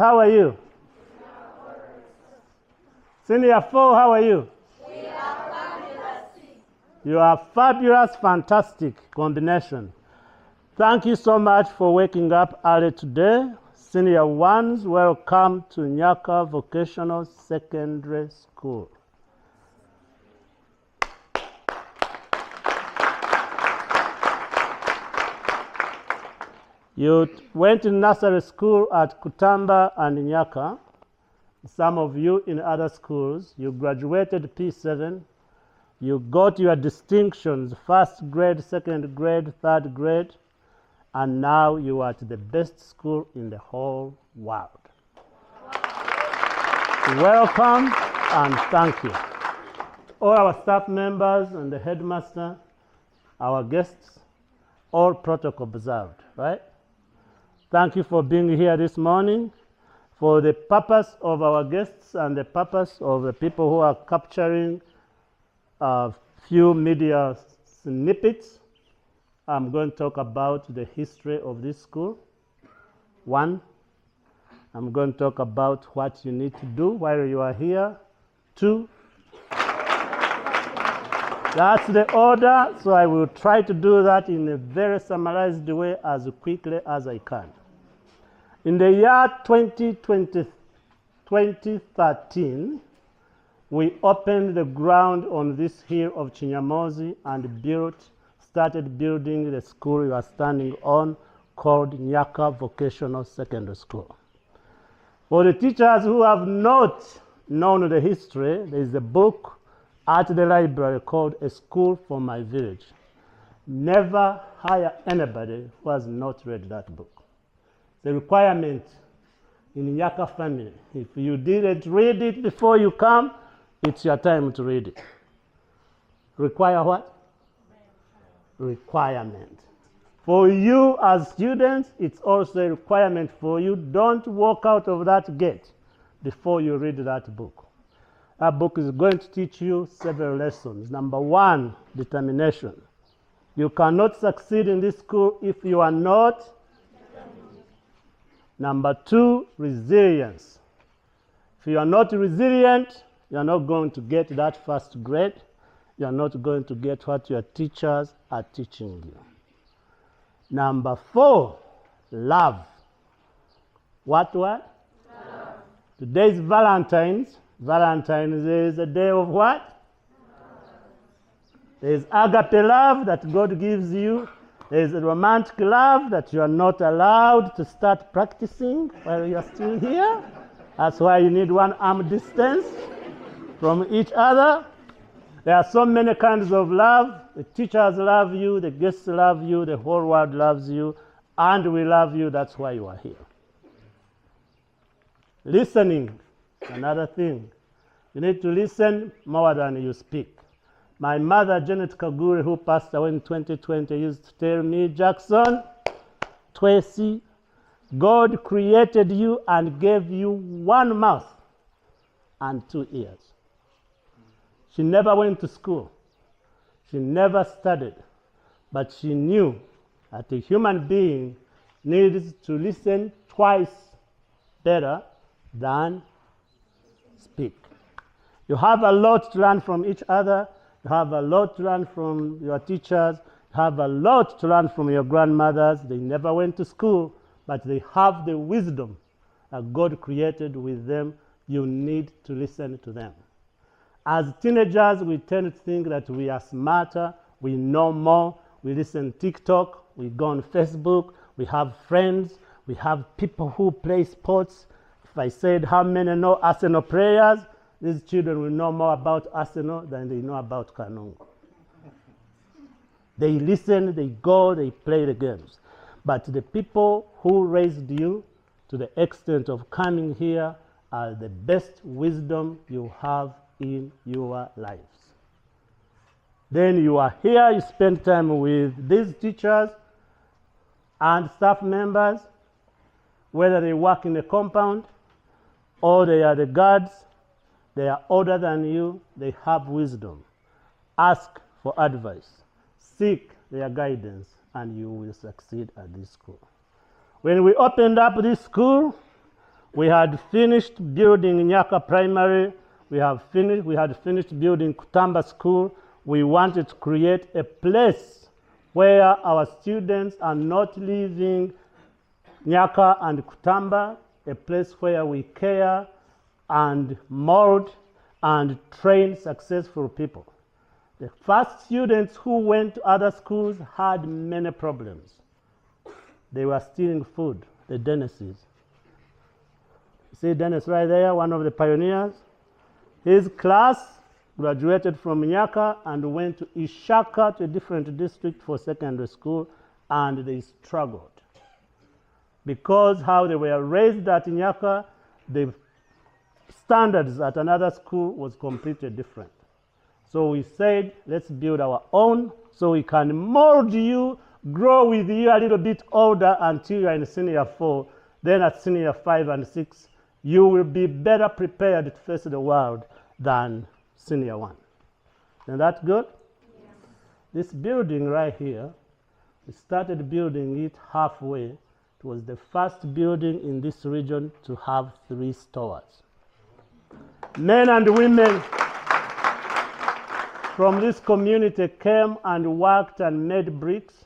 How are you? Senior 4, how are you? We are fabulous. You are fabulous, fantastic combination. Thank you so much for waking up early today. Senior 1s, welcome to Nyaka Vocational Secondary School. You went to nursery school at Kutamba and Nyaka. Some of you in other schools, you graduated P7. You got your distinctions, first grade, second grade, third grade, and now you are at the best school in the whole world. Welcome and thank you. All our staff members and the headmaster, our guests, all protocol observed, right? Thank you for being here this morning. For the purpose of our guests and the purpose of the people who are capturing a few media snippets, I'm going to talk about the history of this school. 1, I'm going to talk about what you need to do while you are here. 2, That's the order, so I will try to do that in a very summarized way as quickly as I can. In the year 2013, we opened the ground on this hill of Chinyamozi and started building the school we are standing on, called Nyaka Vocational Secondary School. For the teachers who have not known the history, there is a book at the library called A School for My Village. Never hire anybody who has not read that book. The requirement in Nyaka family, if you didn't read it before you come, it's your time to read it. Require what? Requirement. For you as students, it's also a requirement for you. Don't walk out of that gate before you read that book. That book is going to teach you several lessons. Number one, determination. You cannot succeed in this school if you are not. Number two, resilience. If you are not resilient, you are not going to get that first grade. You are not going to get what your teachers are teaching you. Number four, love. What? Love. Today is Valentine's. Valentine's is a day of what? Love. There is agape love that God gives you. There is a romantic love that you are not allowed to start practicing while you are still here. That's why you need 1 arm distance from each other. There are so many kinds of love. The teachers love you, the guests love you, the whole world loves you, and we love you. That's why you are here. Listening, another thing. You need to listen more than you speak. My mother, Janet Kaguri, who passed away in 2020, used to tell me, Jackson, Tracy, God created you and gave you 1 mouth and 2 ears. She never went to school. She never studied. But she knew that a human being needs to listen twice better than speak. You have a lot to learn from each other. You have a lot to learn from your teachers. You have a lot to learn from your grandmothers. They never went to school, but they have the wisdom that God created with them. You need to listen to them. As teenagers, we tend to think that we are smarter, we know more, we listen to TikTok, we go on Facebook, we have friends, we have people who play sports. If I said how many know Arsenal players, these children will know more about Arsenal than they know about Kanungu. They listen, they go, they play the games. But the people who raised you to the extent of coming here are the best wisdom you have in your lives. Then you are here, you spend time with these teachers and staff members, whether they work in the compound or they are the guards. They are older than you, they have wisdom. Ask for advice, seek their guidance, and you will succeed at this school. When we opened up this school, we had finished building Nyaka Primary. We had finished building Kutamba School. We wanted to create a place where our students are not leaving Nyaka and Kutamba, a place where we care and mold and train successful people. The first students who went to other schools had many problems. They were stealing food, the Dennises. See Dennis right there, one of the pioneers? His class graduated from Nyaka and went to Ishaka, to a different district for secondary school, and they struggled. Because how they were raised at Nyaka, the standards at another school was completely different. So we said, let's build our own so we can mold you, grow with you a little bit older until you are in senior 4. Then at senior 5 and 6, you will be better prepared to face the world than senior 1. Isn't that good? Yes. This building right here, we started building it halfway. It was the first building in this region to have 3 stores. Men and women from this community came and worked and made bricks,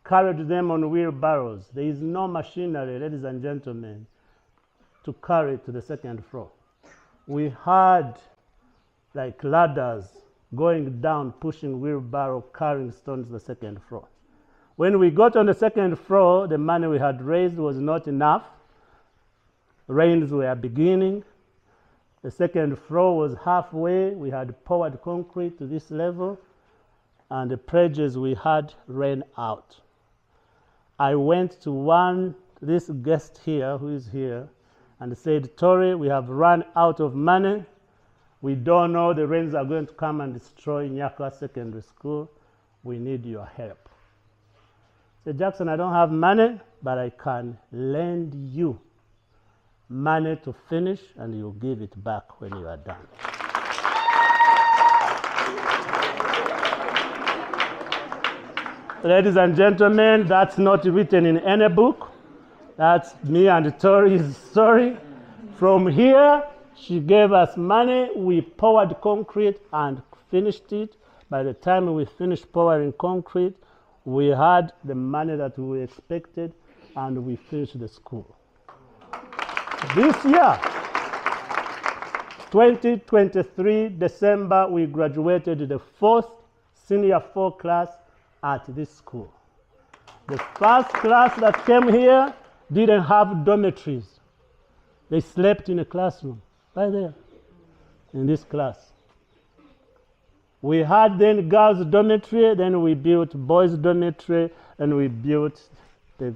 carried them on wheelbarrows. There is no machinery, ladies and gentlemen, to carry to the second floor. We had like ladders going down, pushing wheelbarrow, carrying stones to the second floor. When we got on the second floor, the money we had raised was not enough. Rains were beginning. The second floor was halfway. We had poured concrete to this level, and the pledges we had ran out. I went to this guest here, who is here, and said, Tori, we have run out of money. We don't know the rains are going to come and destroy Nyaka Secondary School. We need your help. I said, Jackson, I don't have money, but I can lend you money to finish, and you'll give it back when you are done. Ladies and gentlemen, that's not written in any book. That's me and Tori's story. From here, she gave us money. We poured concrete and finished it. By the time we finished pouring concrete, we had the money that we expected, and we finished the school. This year, 2023, December, we graduated the fourth senior 4 class at this school. The first class that came here didn't have dormitories. They slept in a classroom, right there, in this class. We had then girls' dormitory, then we built boys' dormitory, and we built the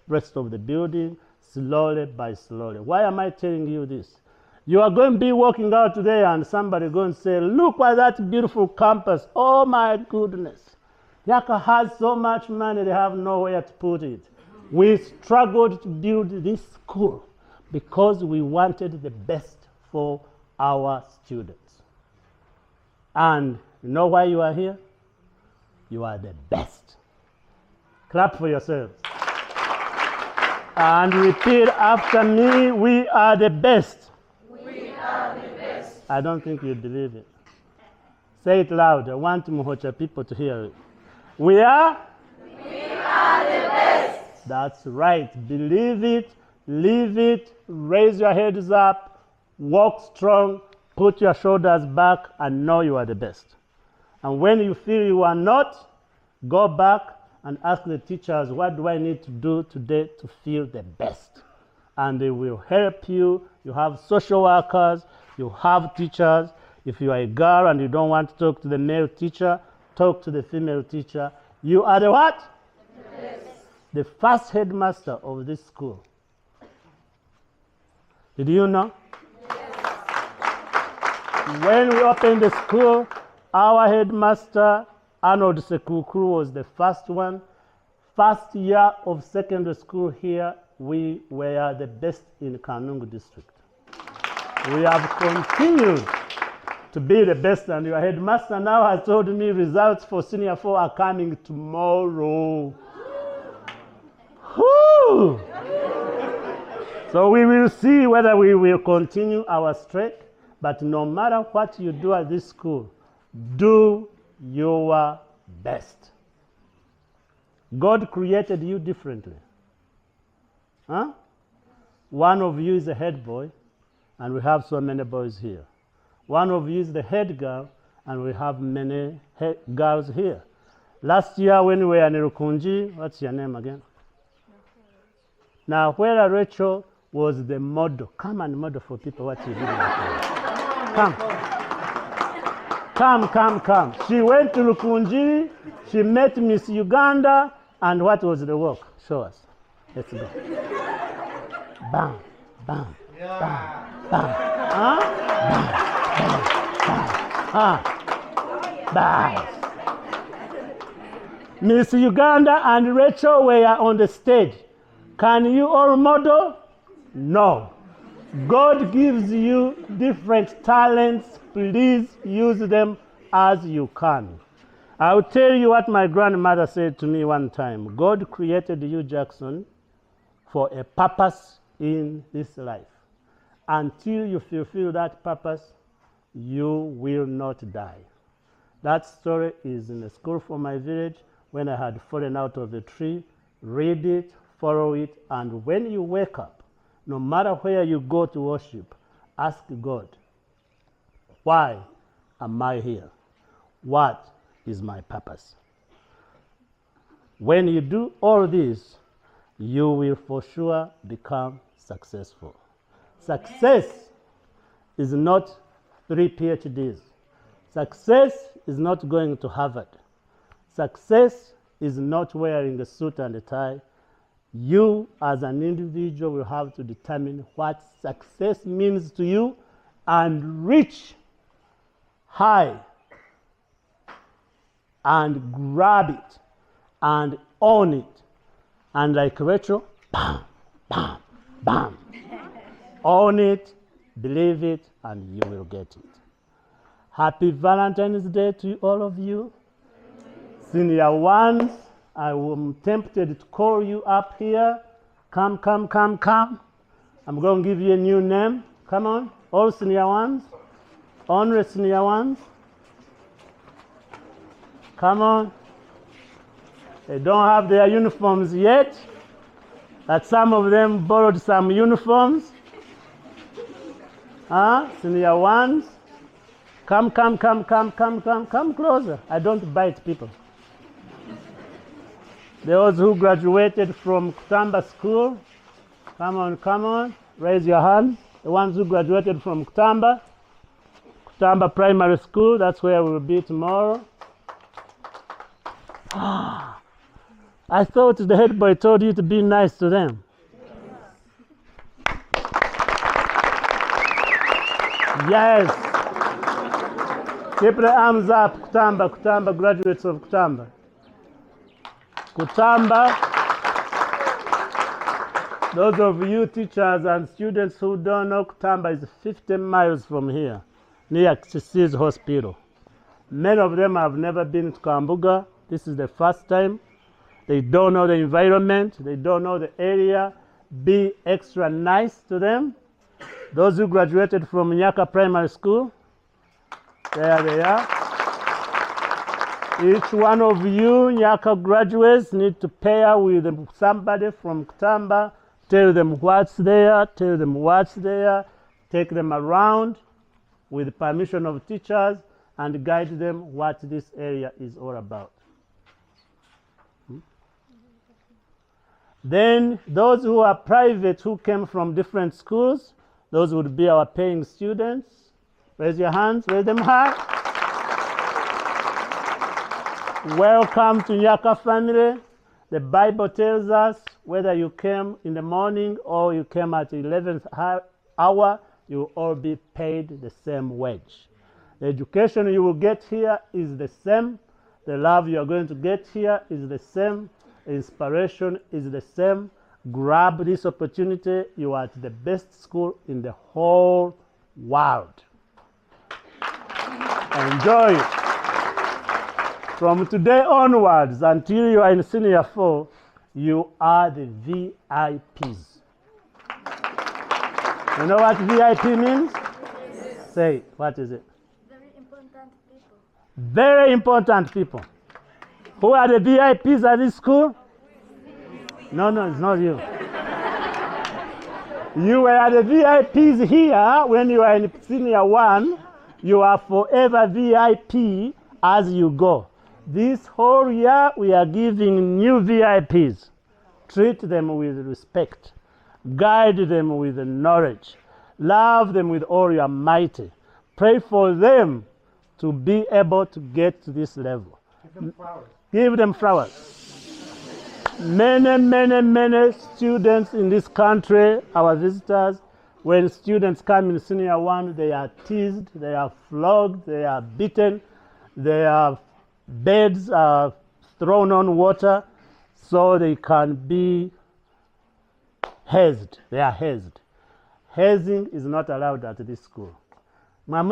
rest of the building slowly by slowly. Why am I telling you this? You are going to be walking out today and somebody going to say, look at that beautiful campus. Oh my goodness. Nyaka has so much money, they have nowhere to put it. We struggled to build this school because we wanted the best for our students. And you know why you are here? You are the best. Clap for yourselves. And repeat after me, we are the best. We are the best. I don't think you believe it. Say it loud. I want Muhocha people to hear it. We are the best. That's right. Believe it, live it, raise your heads up, walk strong, put your shoulders back, and know you are the best. And when you feel you are not, go back and ask the teachers, what do I need to do today to feel the best? And they will help you. You have social workers, you have teachers. If you are a girl and you don't want to talk to the male teacher, talk to the female teacher. You are the what? The best. The first headmaster of this school. Did you know? Yes. When we opened the school, our headmaster, Arnold Sekukuru, was the first one. First year of secondary school here, we were the best in Kanungu district. We have continued to be the best, and your headmaster now has told me results for senior 4 are coming tomorrow. Woo! So we will see whether we will continue our streak, but no matter what you do at this school, do your best. God created you differently. Huh? One of you is a head boy, and we have so many boys here. One of you is the head girl, and we have many girls here. Last year when we were in Rukunji, what's your name again? Now, where Rachel was the model. Come and model for people what you did. Come. She went to Rukunji, she met Miss Uganda, and what was the work? Show us. Let's go. Bam, bam, bam, bam. Huh? Bam, bam, bam. Miss Uganda and Rachel were on the stage. Can you all model? No. God gives you different talents. Please use them as you can. I'll tell you what my grandmother said to me one time. God created you, Jackson, for a purpose in this life. Until you fulfill that purpose, you will not die. That story is in the school for my village when I had fallen out of the tree. Read it, follow it, and when you wake up, no matter where you go to worship, ask God, why am I here? What is my purpose? When you do all this, you will for sure become successful. Success is not 3 PhDs. Success is not going to Harvard. Success is not wearing a suit and a tie. You as an individual will have to determine what success means to you and reach high and grab it and own it. And like Rachel, bam, bam, bam. Own it, believe it, and you will get it. Happy Valentine's Day to all of you. Senior ones, I am tempted to call you up here. Come, come, come, come. I'm going to give you a new name. Come on, all senior ones. Only senior ones. Come on. They don't have their uniforms yet, but some of them borrowed some uniforms. Senior ones. Come, come, come, come, come, come, come closer. I don't bite people. Those who graduated from Kutamba School, come on, raise your hand. The ones who graduated from Kutamba Primary School, that's where we'll be tomorrow. I thought the head boy told you to be nice to them. Yes. Keep the arms up, Kutamba, graduates of Kutamba. Kutamba, those of you teachers and students who don't know, Kutamba is 50 miles from here, near Kisisi's hospital. Many of them have never been to Kambuga. This is the first time. They don't know the environment. They don't know the area. Be extra nice to them. Those who graduated from Nyaka Primary School, there they are. Each one of you Nyaka graduates need to pair with somebody from Kutamba, tell them what's there, take them around with permission of teachers and guide them what this area is all about. Then those who are private, who came from different schools, those would be our paying students. Raise your hands, raise them high. Welcome to Nyaka family. The Bible tells us whether you came in the morning or you came at the 11th hour, you will all be paid the same wage. The education you will get here is the same. The love you are going to get here is the same. Inspiration is the same. Grab this opportunity. You are at the best school in the whole world. Enjoy it. From today onwards until you are in senior 4, you are the VIPs. You know what VIP means? Yes. Say, what is it? Very important people. Very important people. Who are the VIPs at this school? No, it's not you. You were the VIPs here when you are in senior 1. You are forever VIP as you go. This whole year we are giving new VIPs. Treat them with respect. Guide them with knowledge. Love them with all your might. Pray for them to be able to get to this level. Give them flowers. Give them flowers. Many students in this country, our visitors, when students come in senior 1, they are teased, they are flogged, they are beaten, their beds are thrown on water so they can be hazed. They are hazed. Hazing is not allowed at this school. They are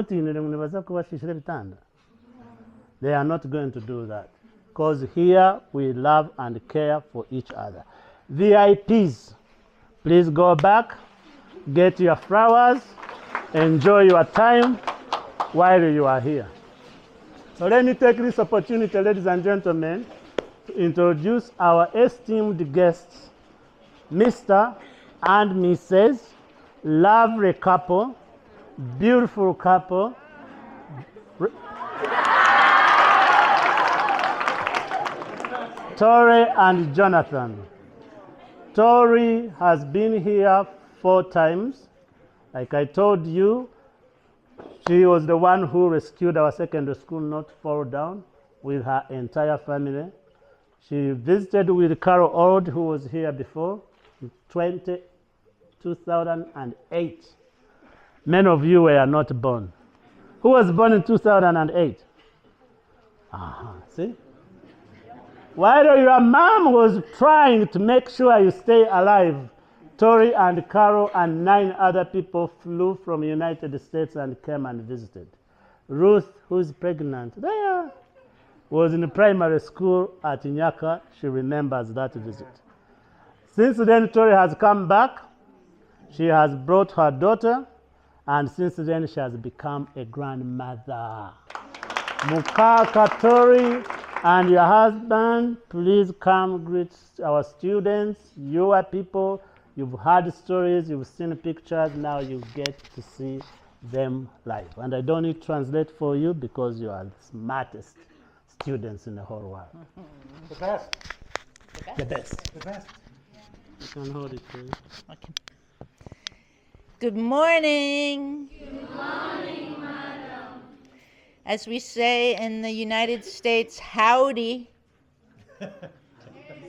not going to do that. Because here we love and care for each other. VIPs, please go back, get your flowers, enjoy your time while you are here. So let me take this opportunity, ladies and gentlemen, to introduce our esteemed guests, Mr. and Mrs. Lovely couple, beautiful couple, Tori and Jonathan. Tori has been here 4 times. Like I told you, she was the one who rescued our secondary school not fall down with her entire family. She visited with Carol Old, who was here before, in 2008. Many of you were not born. Who was born in 2008? See? While your mom was trying to make sure you stay alive, Tori and Carol and 9 other people flew from the United States and came and visited. Ruth, who's pregnant, there, was in primary school at Nyaka. She remembers that visit. Since then, Tori has come back. She has brought her daughter, and since then, she has become a grandmother. Mukaka Tori and your husband, please come greet our students, your people. You've heard stories, you've seen pictures, now you get to see them live. And I don't need to translate for you because you are the smartest students in the whole world. The best. The best. The best. You can hold it, please. Okay. Good morning. Good morning, madam. As we say in the United States, howdy.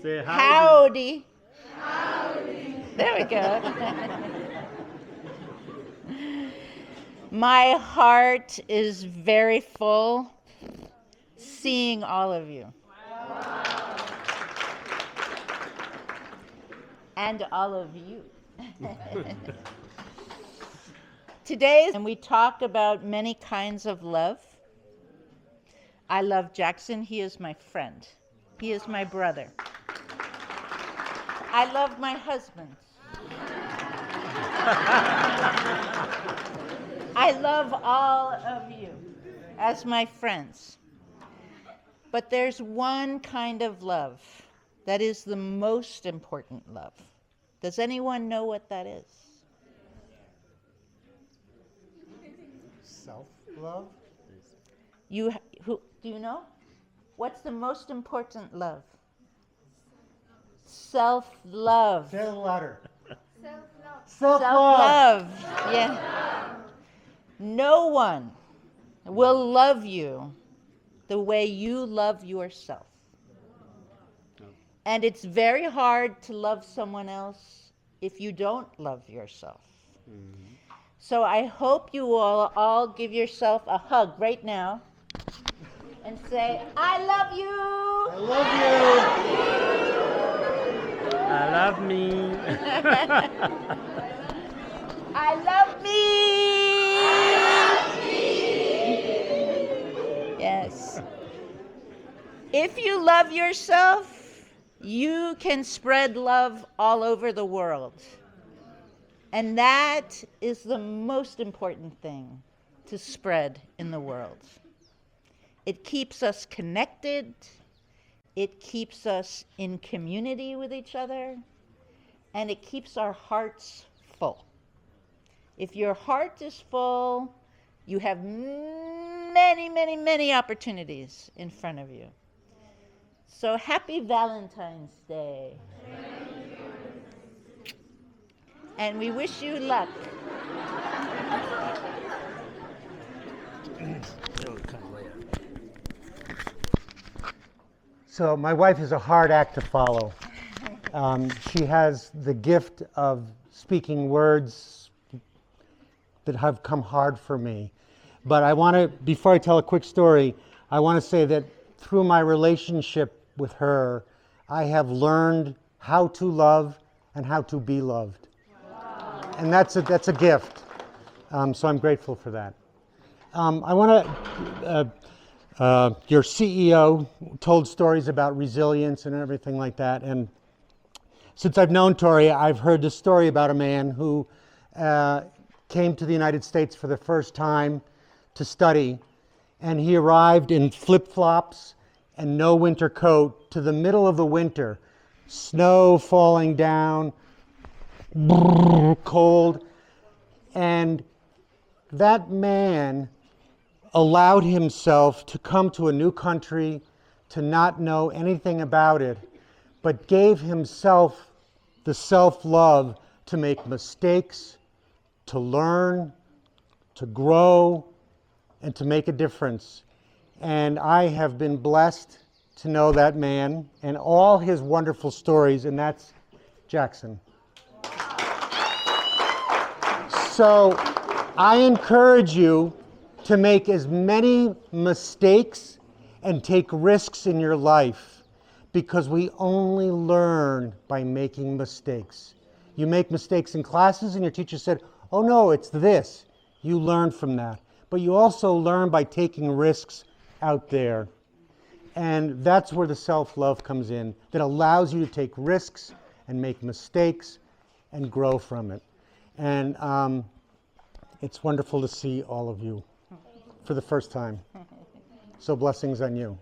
Say Howdy. Howdy. There we go. My heart is very full seeing all of you. Wow. And all of you. Today, and we talk about many kinds of love. I love Jackson. He is my friend. He is my brother. I love my husband. I love all of you as my friends. But there's one kind of love that is the most important love. Does anyone know what that is? Self-love? Do you know? What's the most important love? Self-love. Say it louder. Self-love. Self-love. Self-love. Yeah. No one will love you the way you love yourself. And it's very hard to love someone else if you don't love yourself. So I hope you will all give yourself a hug right now and say, I love you. I love you. I love me. I love me. Yes. If you love yourself, you can spread love all over the world. And that is the most important thing to spread in the world. It keeps us connected. It keeps us in community with each other. And it keeps our hearts full. If your heart is full, you have many, many, many opportunities in front of you. So happy Valentine's Day. And we wish you luck. So my wife is a hard act to follow. She has the gift of speaking words that have come hard for me. But I want to, before I tell a quick story, I want to say that through my relationship with her, I have learned how to love and how to be loved. And that's a gift. So I'm grateful for that. I want to, your CEO told stories about resilience and everything like that. And since I've known Tori, I've heard this story about a man who came to the United States for the first time to study. and he arrived in flip-flops and no winter coat to the middle of the winter. Snow falling down, cold, and that man allowed himself to come to a new country, to not know anything about it, but gave himself the self-love to make mistakes, to learn, to grow, and to make a difference. And I have been blessed to know that man and all his wonderful stories, and that's Jackson. So I encourage you to make as many mistakes and take risks in your life, because we only learn by making mistakes. You make mistakes in classes and your teacher said, oh no, it's this. You learn from that. But you also learn by taking risks out there. And that's where the self-love comes in, that allows you to take risks and make mistakes and grow from it. And it's wonderful to see all of you for the first time. So blessings on you.